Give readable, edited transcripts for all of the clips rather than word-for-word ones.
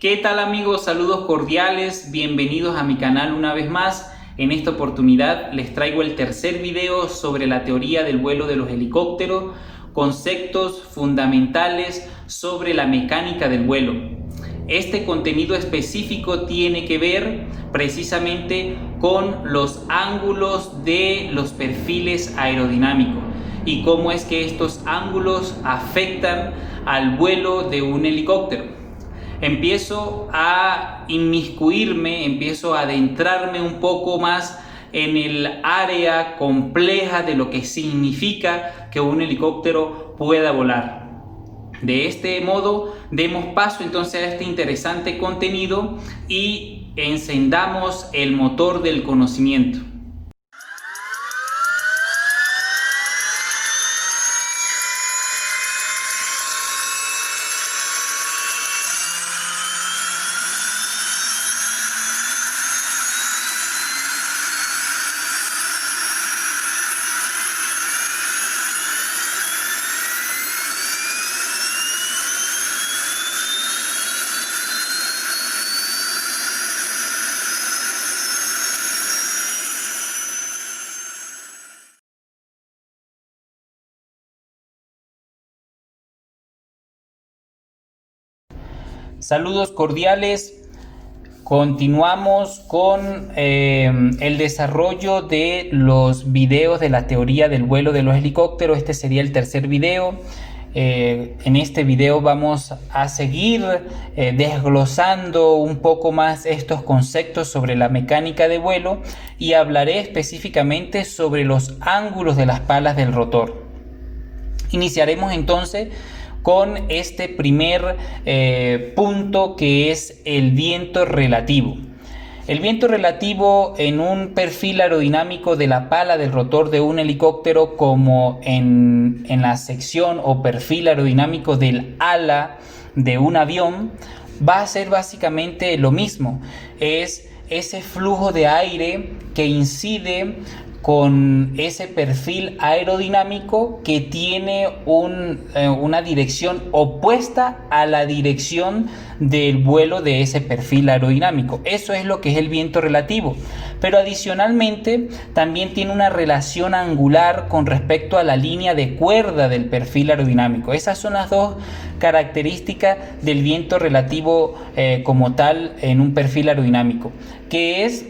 ¿Qué tal amigos? Saludos cordiales, bienvenidos a mi canal una vez más. En esta oportunidad les traigo el tercer video sobre la teoría del vuelo de los helicópteros, conceptos fundamentales sobre la mecánica del vuelo. Este contenido específico tiene que ver precisamente con los ángulos de los perfiles aerodinámicos y cómo es que estos ángulos afectan al vuelo de un helicóptero. Empiezo a inmiscuirme, empiezo a adentrarme un poco más en el área compleja de lo que significa que un helicóptero pueda volar. De este modo, demos paso entonces a este interesante contenido y encendamos el motor del conocimiento. Saludos cordiales. Continuamos con el desarrollo de los videos de la teoría del vuelo de los helicópteros. Este sería el tercer video. En este video vamos a seguir desglosando un poco más estos conceptos sobre la mecánica de vuelo y hablaré específicamente sobre los ángulos de las palas del rotor. Iniciaremos entonces con este primer punto, que es el viento relativo. El viento relativo en un perfil aerodinámico de la pala del rotor de un helicóptero, como en la sección o perfil aerodinámico del ala de un avión, va a ser básicamente lo mismo. Es ese flujo de aire que incide con ese perfil aerodinámico que tiene una dirección opuesta a la dirección del vuelo de ese perfil aerodinámico. Eso es lo que es el viento relativo. Pero adicionalmente también tiene una relación angular con respecto a la línea de cuerda del perfil aerodinámico. Esas son las dos características del viento relativo como tal en un perfil aerodinámico, que es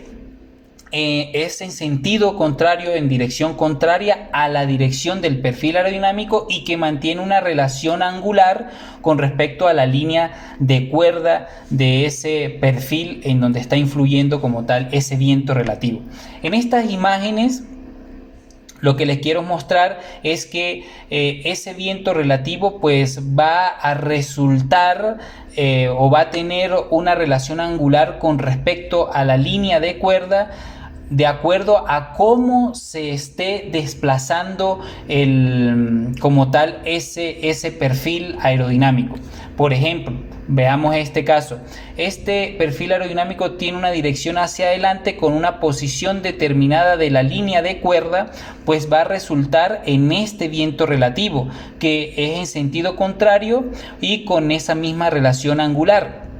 en sentido contrario, en dirección contraria a la dirección del perfil aerodinámico, y que mantiene una relación angular con respecto a la línea de cuerda de ese perfil en donde está influyendo como tal ese viento relativo. En estas imágenes lo que les quiero mostrar es que ese viento relativo pues va a resultar o va a tener una relación angular con respecto a la línea de cuerda, de acuerdo a cómo se esté desplazando como tal ese perfil aerodinámico. Por ejemplo, veamos este caso. Este perfil aerodinámico tiene una dirección hacia adelante con una posición determinada de la línea de cuerda, pues va a resultar en este viento relativo, que es en sentido contrario y con esa misma relación angular.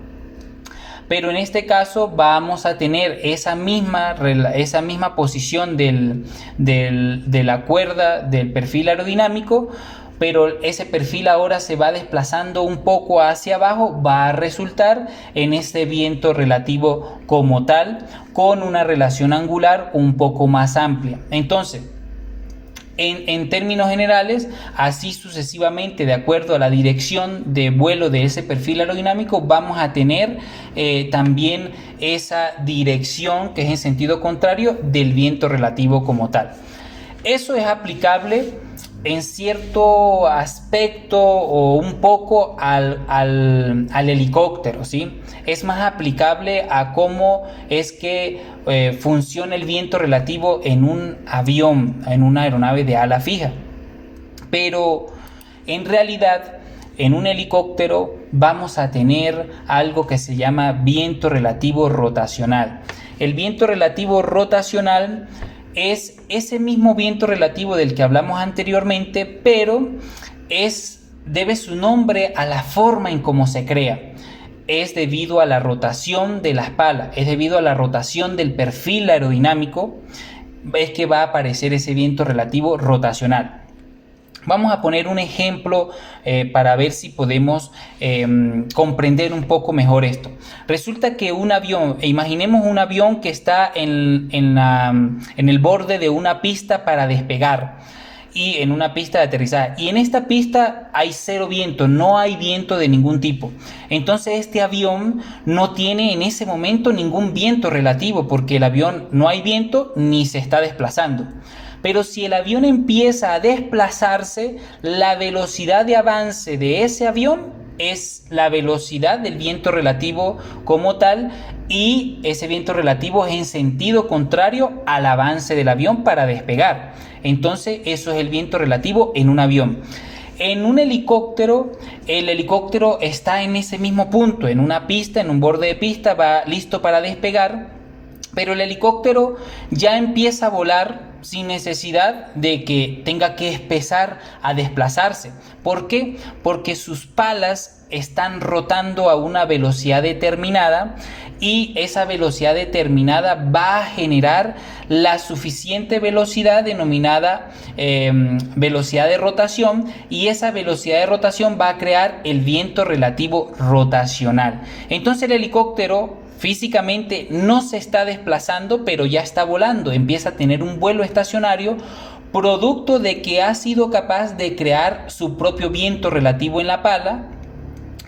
Pero en este caso vamos a tener esa misma posición de la cuerda del perfil aerodinámico, pero ese perfil ahora se va desplazando un poco hacia abajo, va a resultar en este viento relativo como tal, con una relación angular un poco más amplia. Entonces, en términos generales, así sucesivamente, de acuerdo a la dirección de vuelo de ese perfil aerodinámico, vamos a tener también esa dirección que es en sentido contrario del viento relativo como tal. Eso es aplicable en cierto aspecto o un poco al helicóptero, ¿sí? Es más aplicable a cómo es que funciona el viento relativo en un avión, en una aeronave de ala fija. Pero en realidad, en un helicóptero vamos a tener algo que se llama viento relativo rotacional. El viento relativo rotacional es ese mismo viento relativo del que hablamos anteriormente, pero debe su nombre a la forma en cómo se crea. es debido a la rotación de las palas, es debido a la rotación del perfil aerodinámico, es que va a aparecer ese viento relativo rotacional. Vamos a poner un ejemplo para ver si podemos comprender un poco mejor esto. Resulta que un avión, imaginemos un avión que está en el borde de una pista para despegar y en una pista de aterrizaje, y en esta pista hay cero viento, no hay viento de ningún tipo. Entonces este avión no tiene en ese momento ningún viento relativo, porque el avión no hay viento ni se está desplazando. Pero si el avión empieza a desplazarse, la velocidad de avance de ese avión es la velocidad del viento relativo como tal, y ese viento relativo es en sentido contrario al avance del avión para despegar. Entonces eso es el viento relativo en un avión. En un helicóptero, el helicóptero está en ese mismo punto, en una pista, en un borde de pista, va listo para despegar, pero el helicóptero ya empieza a volar sin necesidad de que tenga que empezar a desplazarse. ¿Por qué? Porque sus palas están rotando a una velocidad determinada, y esa velocidad determinada va a generar la suficiente velocidad denominada velocidad de rotación, y esa velocidad de rotación va a crear el viento relativo rotacional. Entonces el helicóptero físicamente no se está desplazando, pero ya está volando, empieza a tener un vuelo estacionario, producto de que ha sido capaz de crear su propio viento relativo en la pala,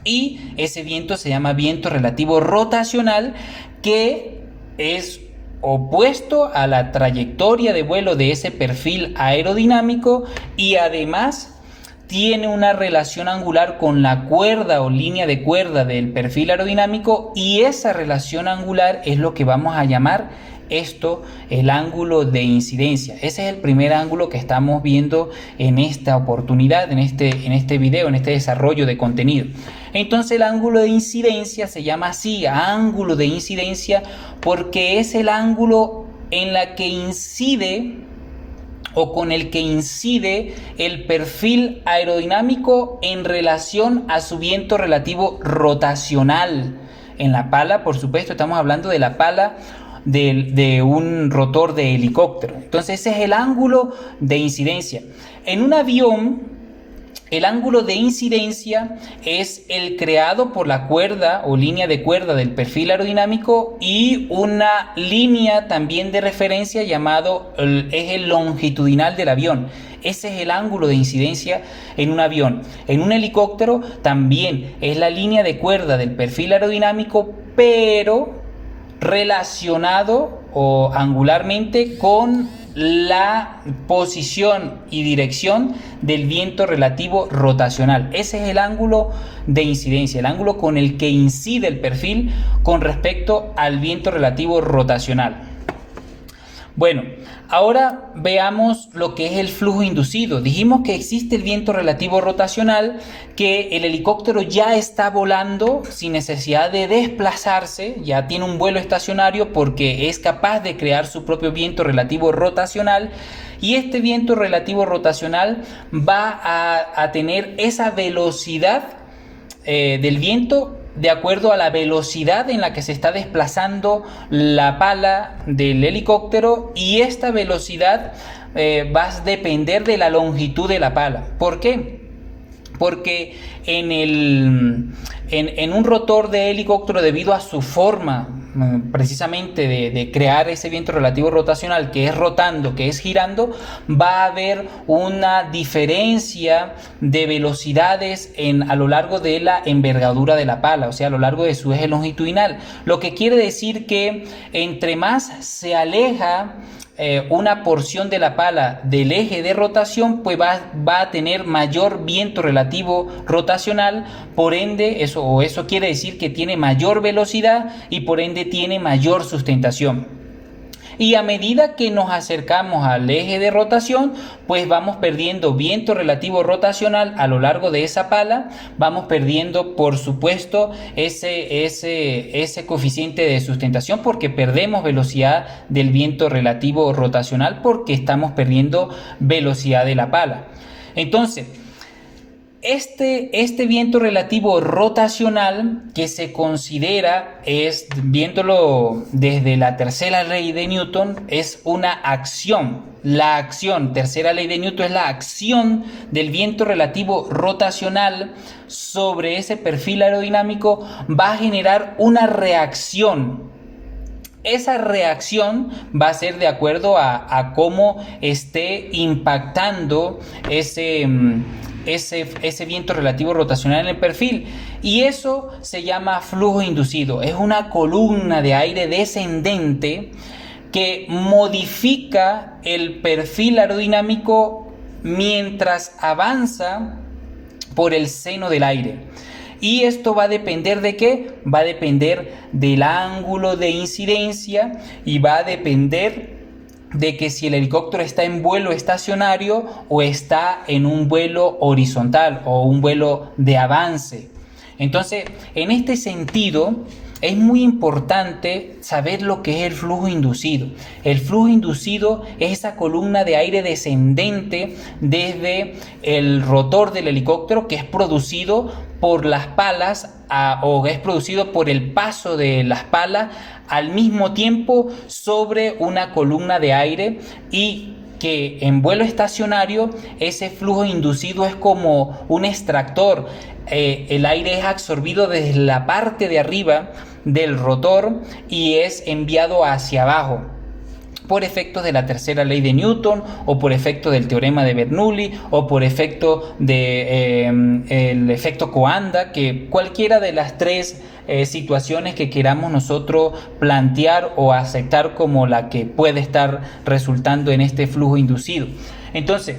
y ese viento se llama viento relativo rotacional, que es opuesto a la trayectoria de vuelo de ese perfil aerodinámico, y además tiene una relación angular con la cuerda o línea de cuerda del perfil aerodinámico, y esa relación angular es lo que vamos a llamar el ángulo de incidencia. Ese es el primer ángulo que estamos viendo en esta oportunidad, en este video, en este desarrollo de contenido. Entonces el ángulo de incidencia se llama así, ángulo de incidencia, porque es el ángulo en la que incide o con el que incide el perfil aerodinámico en relación a su viento relativo rotacional. En la pala, por supuesto, estamos hablando de la pala de un rotor de helicóptero. Entonces ese es el ángulo de incidencia. En un avión, el ángulo de incidencia es el creado por la cuerda o línea de cuerda del perfil aerodinámico y una línea también de referencia llamado el eje longitudinal del avión. Ese es el ángulo de incidencia en un avión. En un helicóptero también es la línea de cuerda del perfil aerodinámico, pero relacionado o angularmente con la posición y dirección del viento relativo rotacional. Ese es el ángulo de incidencia, el ángulo con el que incide el perfil con respecto al viento relativo rotacional. Bueno, ahora veamos lo que es el flujo inducido. Dijimos que existe el viento relativo rotacional, que el helicóptero ya está volando sin necesidad de desplazarse, ya tiene un vuelo estacionario porque es capaz de crear su propio viento relativo rotacional, y este viento relativo rotacional va a tener esa velocidad del viento de acuerdo a la velocidad en la que se está desplazando la pala del helicóptero, y esta velocidad va a depender de la longitud de la pala. ¿Por qué? Porque en un rotor de helicóptero, debido a su forma precisamente de crear ese viento relativo rotacional, que es rotando, que es girando, va a haber una diferencia de velocidades a lo largo de la envergadura de la pala, o sea, a lo largo de su eje longitudinal, lo que quiere decir que entre más se aleja una porción de la pala del eje de rotación, pues va a tener mayor viento relativo rotacional, por ende eso quiere decir que tiene mayor velocidad y por ende tiene mayor sustentación. Y a medida que nos acercamos al eje de rotación, pues vamos perdiendo viento relativo rotacional a lo largo de esa pala, vamos perdiendo, por supuesto, ese coeficiente de sustentación, porque perdemos velocidad del viento relativo rotacional porque estamos perdiendo velocidad de la pala. Entonces, Este viento relativo rotacional, que se considera, viéndolo desde la tercera ley de Newton, es una acción. La acción, tercera ley de Newton, es la acción del viento relativo rotacional sobre ese perfil aerodinámico, va a generar una reacción. Esa reacción va a ser de acuerdo a cómo esté impactando ese viento relativo rotacional en el perfil, y eso se llama flujo inducido. Es una columna de aire descendente que modifica el perfil aerodinámico mientras avanza por el seno del aire. Y esto va a depender ¿de qué? Va a depender del ángulo de incidencia, y va a depender de que si el helicóptero está en vuelo estacionario o está en un vuelo horizontal o un vuelo de avance. Entonces, en este sentido, es muy importante saber lo que es el flujo inducido. El flujo inducido es esa columna de aire descendente desde el rotor del helicóptero, que es producido por las palas o es producido por el paso de las palas al mismo tiempo sobre una columna de aire, y que en vuelo estacionario ese flujo inducido es como un extractor. El aire es absorbido desde la parte de arriba del rotor y es enviado hacia abajo por efectos de la tercera ley de Newton, o por efecto del teorema de Bernoulli, o por efecto del efecto Coanda, que cualquiera de las tres situaciones que queramos nosotros plantear o aceptar como la que puede estar resultando en este flujo inducido. Entonces,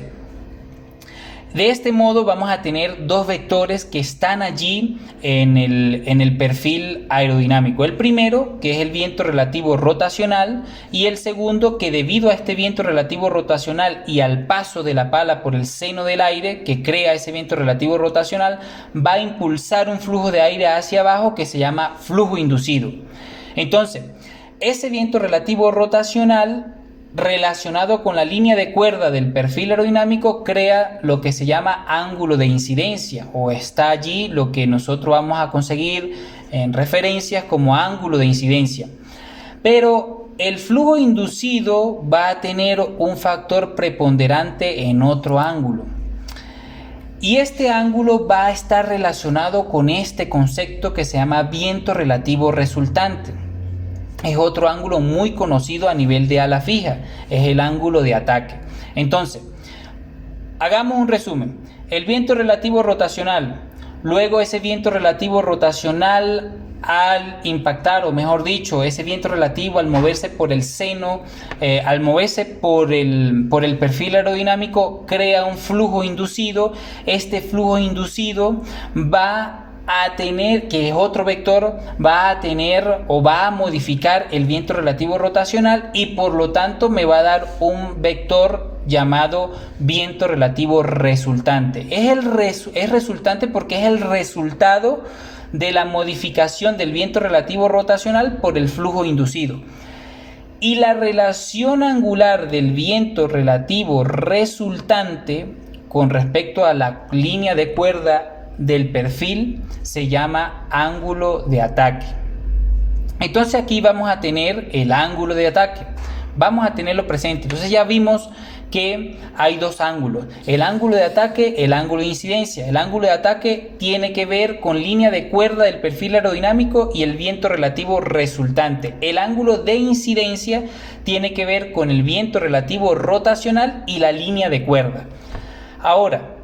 de este modo vamos a tener dos vectores que están allí en el perfil aerodinámico. El primero, que es el viento relativo rotacional, y el segundo, que debido a este viento relativo rotacional y al paso de la pala por el seno del aire que crea ese viento relativo rotacional, va a impulsar un flujo de aire hacia abajo que se llama flujo inducido. Entonces, ese viento relativo rotacional, relacionado con la línea de cuerda del perfil aerodinámico, crea lo que se llama ángulo de incidencia, o está allí lo que nosotros vamos a conseguir en referencias como ángulo de incidencia. Pero el flujo inducido va a tener un factor preponderante en otro ángulo, y este ángulo va a estar relacionado con este concepto que se llama viento relativo resultante. Es otro ángulo muy conocido a nivel de ala fija, es el ángulo de ataque. Entonces, hagamos un resumen. El viento relativo rotacional, luego ese viento relativo rotacional al impactar, o mejor dicho, ese viento relativo al moverse por el seno, al moverse por el perfil aerodinámico, crea un flujo inducido. Este flujo inducido va a tener, que es otro vector, va a tener o va a modificar el viento relativo rotacional, y por lo tanto me va a dar un vector llamado viento relativo resultante. Es resultante porque es el resultado de la modificación del viento relativo rotacional por el flujo inducido. Y la relación angular del viento relativo resultante con respecto a la línea de cuerda del perfil se llama ángulo de ataque. Entonces aquí vamos a tener el ángulo de ataque, vamos a tenerlo presente. Entonces ya vimos que hay dos ángulos, el ángulo de ataque, el ángulo de incidencia. El ángulo de ataque tiene que ver con línea de cuerda del perfil aerodinámico y el viento relativo resultante. El ángulo de incidencia tiene que ver con el viento relativo rotacional y la línea de cuerda. Ahora,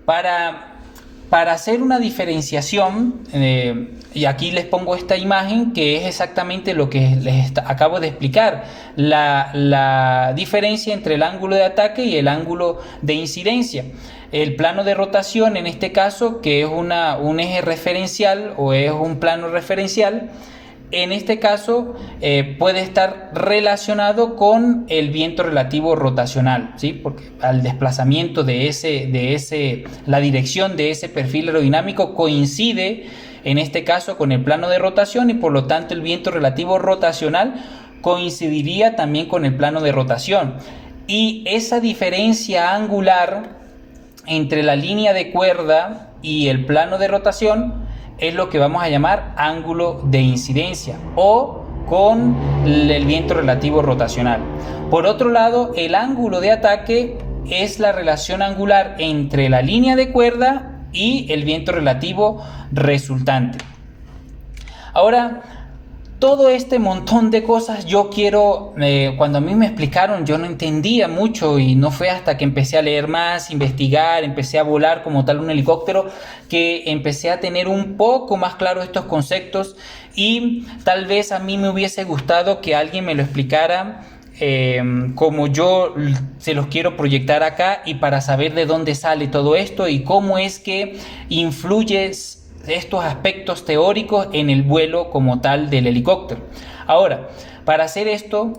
para hacer una diferenciación, y aquí les pongo esta imagen que es exactamente lo que les acabo de explicar, la diferencia entre el ángulo de ataque y el ángulo de incidencia. El plano de rotación, en este caso, que es un eje referencial o es un plano referencial, en este caso puede estar relacionado con el viento relativo rotacional, ¿sí? Porque al desplazamiento la dirección de ese perfil aerodinámico coincide en este caso con el plano de rotación, y por lo tanto el viento relativo rotacional coincidiría también con el plano de rotación. Y esa diferencia angular entre la línea de cuerda y el plano de rotación es lo que vamos a llamar ángulo de incidencia o con el viento relativo rotacional. Por otro lado, el ángulo de ataque es la relación angular entre la línea de cuerda y el viento relativo resultante. Ahora, todo este montón de cosas cuando a mí me explicaron, yo no entendía mucho y no fue hasta que empecé a leer más, investigar, empecé a volar como tal un helicóptero, que empecé a tener un poco más claro estos conceptos y tal vez a mí me hubiese gustado que alguien me lo explicara como yo se los quiero proyectar acá y para saber de dónde sale todo esto y cómo es que influye estos aspectos teóricos en el vuelo como tal del helicóptero. Ahora, para hacer esto,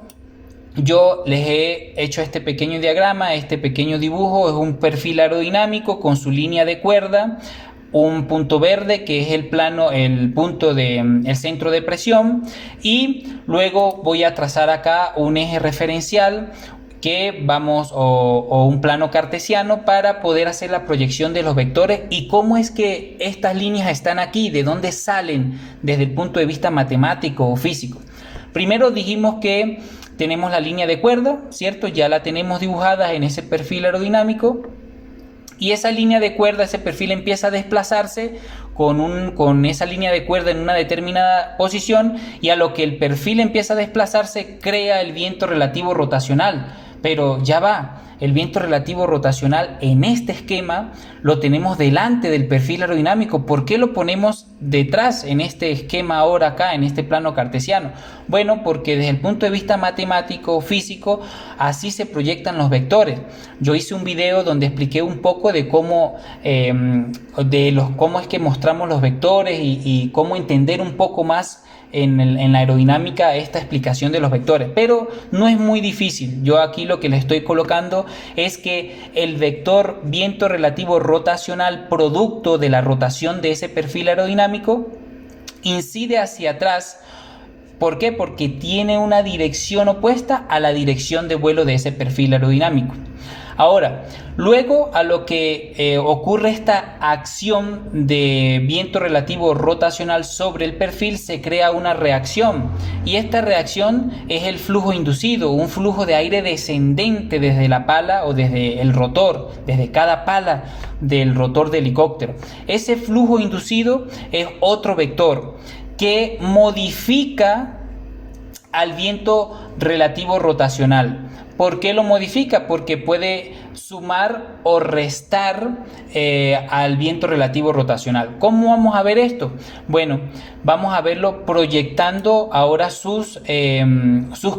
yo les he hecho este pequeño diagrama, este pequeño dibujo, es un perfil aerodinámico con su línea de cuerda, un punto verde que es el centro de presión y luego voy a trazar acá un eje referencial o un plano cartesiano para poder hacer la proyección de los vectores y cómo es que estas líneas están aquí, de dónde salen desde el punto de vista matemático o físico. Primero dijimos que tenemos la línea de cuerda, ¿cierto? Ya la tenemos dibujada en ese perfil aerodinámico y esa línea de cuerda, ese perfil empieza a desplazarse con esa línea de cuerda en una determinada posición y a lo que el perfil empieza a desplazarse crea el viento relativo rotacional. Pero ya va, el viento relativo rotacional en este esquema lo tenemos delante del perfil aerodinámico. ¿Por qué lo ponemos detrás en este esquema ahora acá, en este plano cartesiano? Bueno, porque desde el punto de vista matemático, físico, así se proyectan los vectores. Yo hice un video donde expliqué un poco de cómo es que mostramos los vectores y cómo entender un poco más en la aerodinámica esta explicación de los vectores, pero no es muy difícil. Yo aquí lo que le estoy colocando es que el vector viento relativo rotacional producto de la rotación de ese perfil aerodinámico incide hacia atrás. ¿Por qué? Porque tiene una dirección opuesta a la dirección de vuelo de ese perfil aerodinámico. Ahora, luego a lo que ocurre esta acción de viento relativo rotacional sobre el perfil, se crea una reacción y esta reacción es el flujo inducido, un flujo de aire descendente desde la pala o desde el rotor, desde cada pala del rotor del helicóptero. Ese flujo inducido es otro vector que modifica al viento relativo rotacional. ¿Por qué lo modifica? Porque puede sumar o restar al viento relativo rotacional. ¿Cómo vamos a ver esto? Bueno, vamos a verlo proyectando ahora sus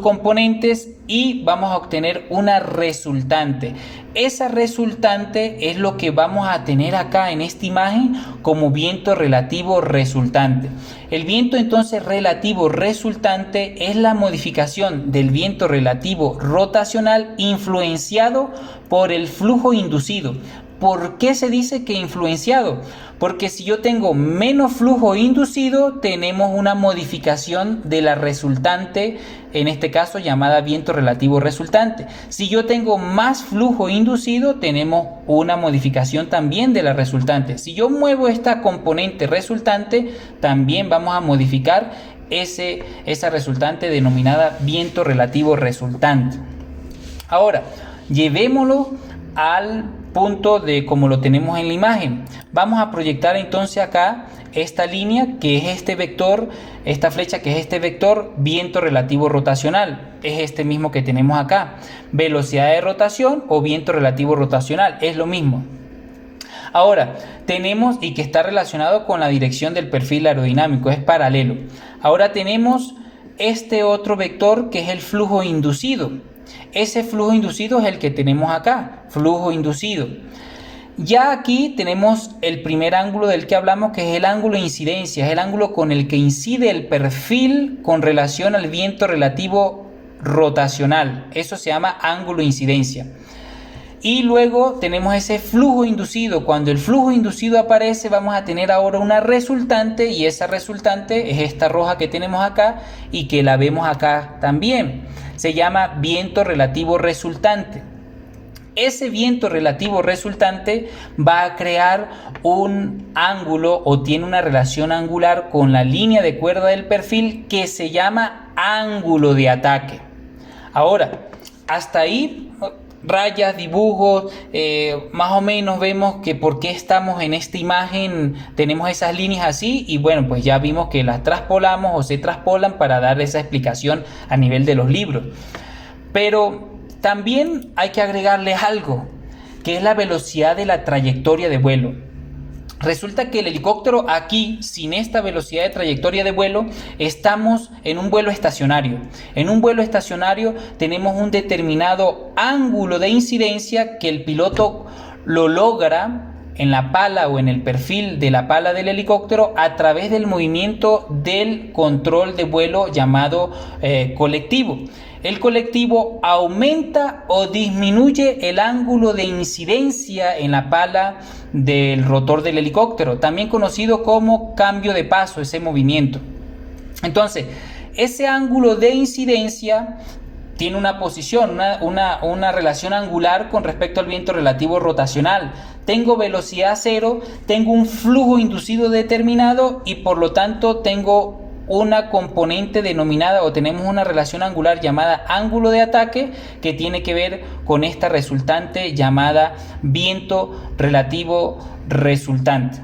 componentes y vamos a obtener una resultante. Esa resultante es lo que vamos a tener acá en esta imagen como viento relativo resultante. El viento entonces relativo resultante es la modificación del viento relativo rotacional influenciado por el flujo inducido. ¿Por qué se dice que influenciado? Porque si yo tengo menos flujo inducido, tenemos una modificación de la resultante, en este caso llamada viento relativo resultante. Si yo tengo más flujo inducido, tenemos una modificación también de la resultante. Si yo muevo esta componente resultante, también vamos a modificar esa resultante denominada viento relativo resultante. Ahora, llevémoslo al punto de como lo tenemos en la imagen. Vamos a proyectar entonces acá esta línea que es este vector, esta flecha que es este vector viento relativo rotacional, es este mismo que tenemos acá. Velocidad de rotación o viento relativo rotacional, es lo mismo. Ahora, tenemos y que está relacionado con la dirección del perfil aerodinámico, es paralelo. Ahora tenemos este otro vector que es el flujo inducido. Ese flujo inducido es el que tenemos acá, flujo inducido. Ya aquí tenemos el primer ángulo del que hablamos, que es el ángulo de incidencia, es el ángulo con el que incide el perfil con relación al viento relativo rotacional. Eso se llama ángulo de incidencia. Y luego tenemos ese flujo inducido. Cuando el flujo inducido aparece, vamos a tener ahora una resultante, y esa resultante es esta roja que tenemos acá y que la vemos acá también. Se llama viento relativo resultante. ese viento relativo resultante va a crear un ángulo o tiene una relación angular con la línea de cuerda del perfil que se llama ángulo de ataque. Ahora, hasta ahí, rayas, dibujos, más o menos vemos que por qué estamos en esta imagen, tenemos esas líneas así, y bueno, pues ya vimos que las traspolamos o se traspolan para dar esa explicación a nivel de los libros. Pero también hay que agregarle algo, que es la velocidad de la trayectoria de vuelo. Resulta que el helicóptero aquí, sin esta velocidad de trayectoria de vuelo, estamos en un vuelo estacionario. En un vuelo estacionario tenemos un determinado ángulo de incidencia que el piloto lo logra en la pala o en el perfil de la pala del helicóptero a través del movimiento del control de vuelo llamado colectivo. El colectivo aumenta o disminuye el ángulo de incidencia en la pala del rotor del helicóptero, también conocido como cambio de paso, ese movimiento. Entonces, ese ángulo de incidencia tiene una posición, una relación angular con respecto al viento relativo rotacional. Tengo velocidad cero, tengo un flujo inducido determinado y por lo tanto tengo una componente denominada o tenemos una relación angular llamada ángulo de ataque que tiene que ver con esta resultante llamada viento relativo resultante.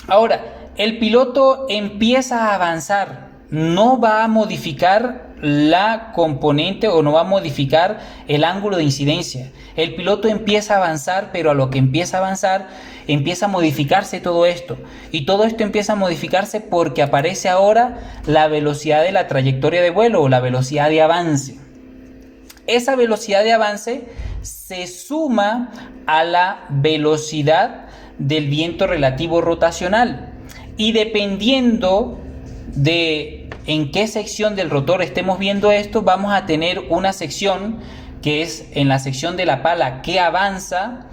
Ahora, el piloto empieza a avanzar, no va a modificar la componente o no va a modificar el ángulo de incidencia. El piloto empieza a avanzar, pero a lo que empieza a avanzar empieza a modificarse todo esto, y todo esto empieza a modificarse porque aparece ahora la velocidad de la trayectoria de vuelo o la velocidad de avance. Esa velocidad de avance se suma a la velocidad del viento relativo rotacional, y dependiendo de en qué sección del rotor estemos viendo esto, vamos a tener una sección que es en la sección de la pala que avanza,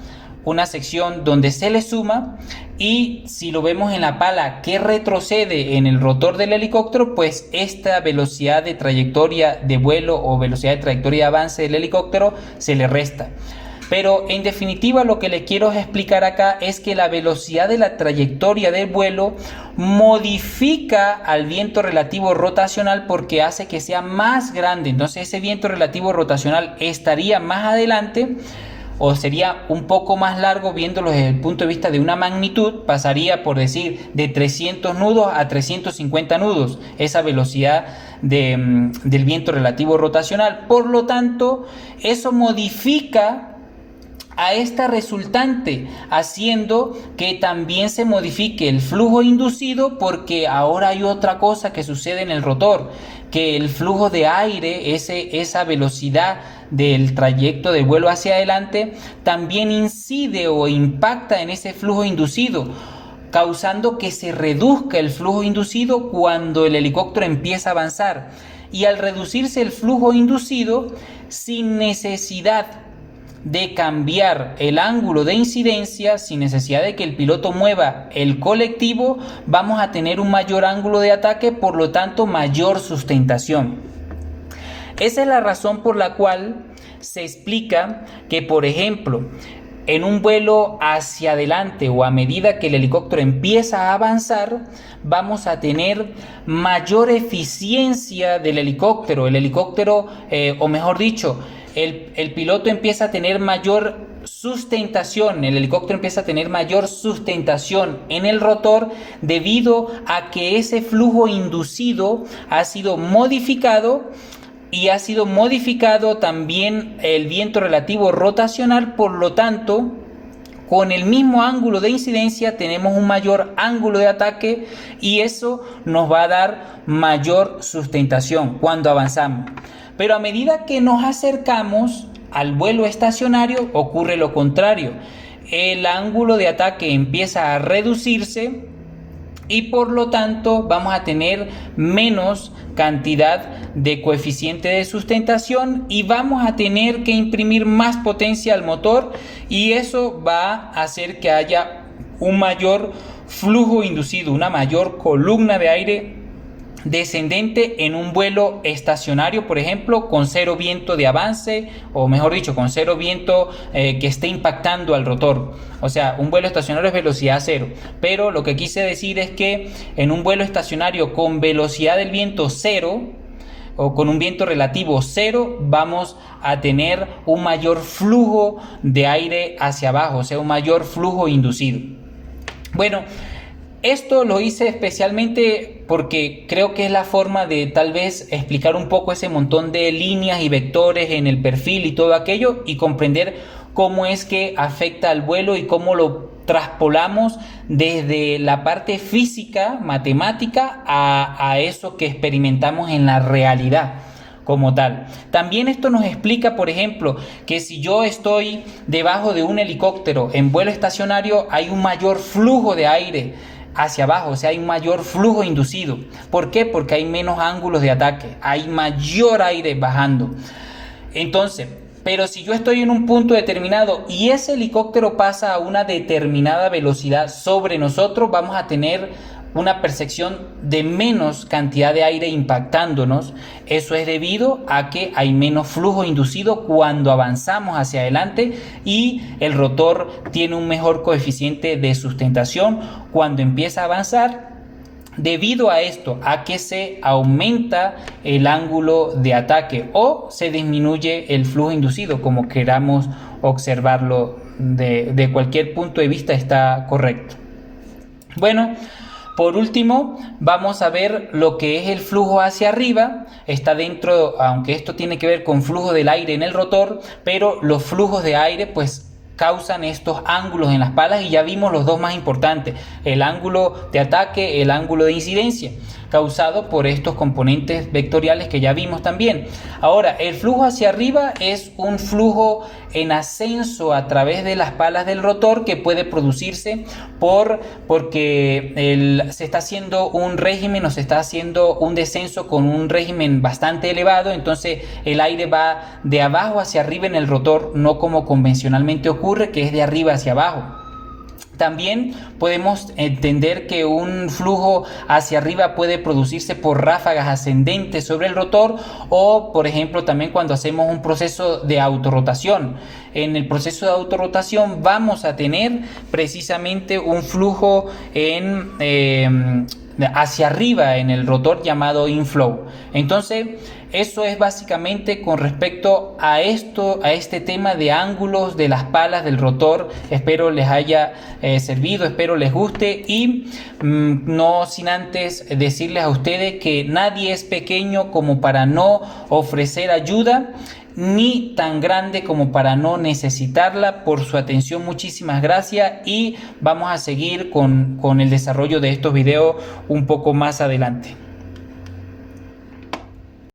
una sección donde se le suma, y si lo vemos en la pala que retrocede en el rotor del helicóptero, pues esta velocidad de trayectoria de vuelo o velocidad de trayectoria de avance del helicóptero se le resta. Pero en definitiva lo que le quiero explicar acá es que la velocidad de la trayectoria del vuelo modifica al viento relativo rotacional porque hace que sea más grande. Entonces ese viento relativo rotacional estaría más adelante o sería un poco más largo viéndolo desde el punto de vista de una magnitud, pasaría por decir de 300 nudos a 350 nudos, esa velocidad del viento relativo rotacional. Por lo tanto, eso modifica a esta resultante, haciendo que también se modifique el flujo inducido, porque ahora hay otra cosa que sucede en el rotor, que el flujo de aire, esa velocidad del trayecto de vuelo hacia adelante, también incide o impacta en ese flujo inducido, causando que se reduzca el flujo inducido cuando el helicóptero empieza a avanzar. Y al reducirse el flujo inducido, sin necesidad de cambiar el ángulo de incidencia, sin necesidad de que el piloto mueva el colectivo, vamos a tener un mayor ángulo de ataque, por lo tanto mayor sustentación. Esa es la razón por la cual se explica que, por ejemplo, en un vuelo hacia adelante o a medida que el helicóptero empieza a avanzar, vamos a tener mayor eficiencia del helicóptero. El helicóptero, o mejor dicho, el piloto empieza a tener mayor sustentación, el helicóptero empieza a tener mayor sustentación en el rotor debido a que ese flujo inducido ha sido modificado y ha sido modificado también el viento relativo rotacional. Por lo tanto, con el mismo ángulo de incidencia tenemos un mayor ángulo de ataque y eso nos va a dar mayor sustentación cuando avanzamos. Pero a medida que nos acercamos al vuelo estacionario ocurre lo contrario. El ángulo de ataque empieza a reducirse y por lo tanto vamos a tener menos cantidad de coeficiente de sustentación y vamos a tener que imprimir más potencia al motor, y eso va a hacer que haya un mayor flujo inducido, una mayor columna de aire descendente en un vuelo estacionario, por ejemplo, con cero viento de avance, o mejor dicho, con cero viento que esté impactando al rotor. O sea, un vuelo estacionario es velocidad cero, pero lo que quise decir es que en un vuelo estacionario con velocidad del viento cero, o con un viento relativo cero, vamos a tener un mayor flujo de aire hacia abajo, o sea, un mayor flujo inducido. Bueno, esto lo hice especialmente porque creo que es la forma de tal vez explicar un poco ese montón de líneas y vectores en el perfil y todo aquello, y comprender cómo es que afecta al vuelo y cómo lo traspolamos desde la parte física, matemática, a eso que experimentamos en la realidad como tal. También esto nos explica, por ejemplo, que si yo estoy debajo de un helicóptero en vuelo estacionario, hay un mayor flujo de aire hacia abajo, o sea, hay un mayor flujo inducido. ¿Por qué? Porque hay menos ángulos de ataque, hay mayor aire bajando. Entonces, pero si yo estoy en un punto determinado y ese helicóptero pasa a una determinada velocidad sobre nosotros, vamos a tener una percepción de menos cantidad de aire impactándonos. Eso es debido a que hay menos flujo inducido cuando avanzamos hacia adelante, y el rotor tiene un mejor coeficiente de sustentación cuando empieza a avanzar, debido a esto, a que se aumenta el ángulo de ataque o se disminuye el flujo inducido, como queramos observarlo. De cualquier punto de vista está correcto. Bueno, por último, vamos a ver lo que es el flujo hacia arriba. Está dentro, aunque esto tiene que ver con flujo del aire en el rotor, pero los flujos de aire pues causan estos ángulos en las palas, y ya vimos los dos más importantes: el ángulo de ataque, el ángulo de incidencia, causado por estos componentes vectoriales que ya vimos también. Ahora, el flujo hacia arriba es un flujo en ascenso a través de las palas del rotor, que puede producirse porque se está haciendo un régimen, o se está haciendo un descenso con un régimen bastante elevado. Entonces el aire va de abajo hacia arriba en el rotor, no como convencionalmente ocurre, que es de arriba hacia abajo. También podemos entender que un flujo hacia arriba puede producirse por ráfagas ascendentes sobre el rotor, o por ejemplo también cuando hacemos un proceso de autorrotación. En el proceso de autorrotación vamos a tener precisamente un flujo hacia arriba en el rotor llamado inflow. Entonces eso es básicamente con respecto a este tema de ángulos de las palas del rotor. Espero les haya servido, espero les guste, y no sin antes decirles a ustedes que nadie es pequeño como para no ofrecer ayuda, ni tan grande como para no necesitarla. Por su atención, muchísimas gracias, y vamos a seguir con el desarrollo de estos videos un poco más adelante.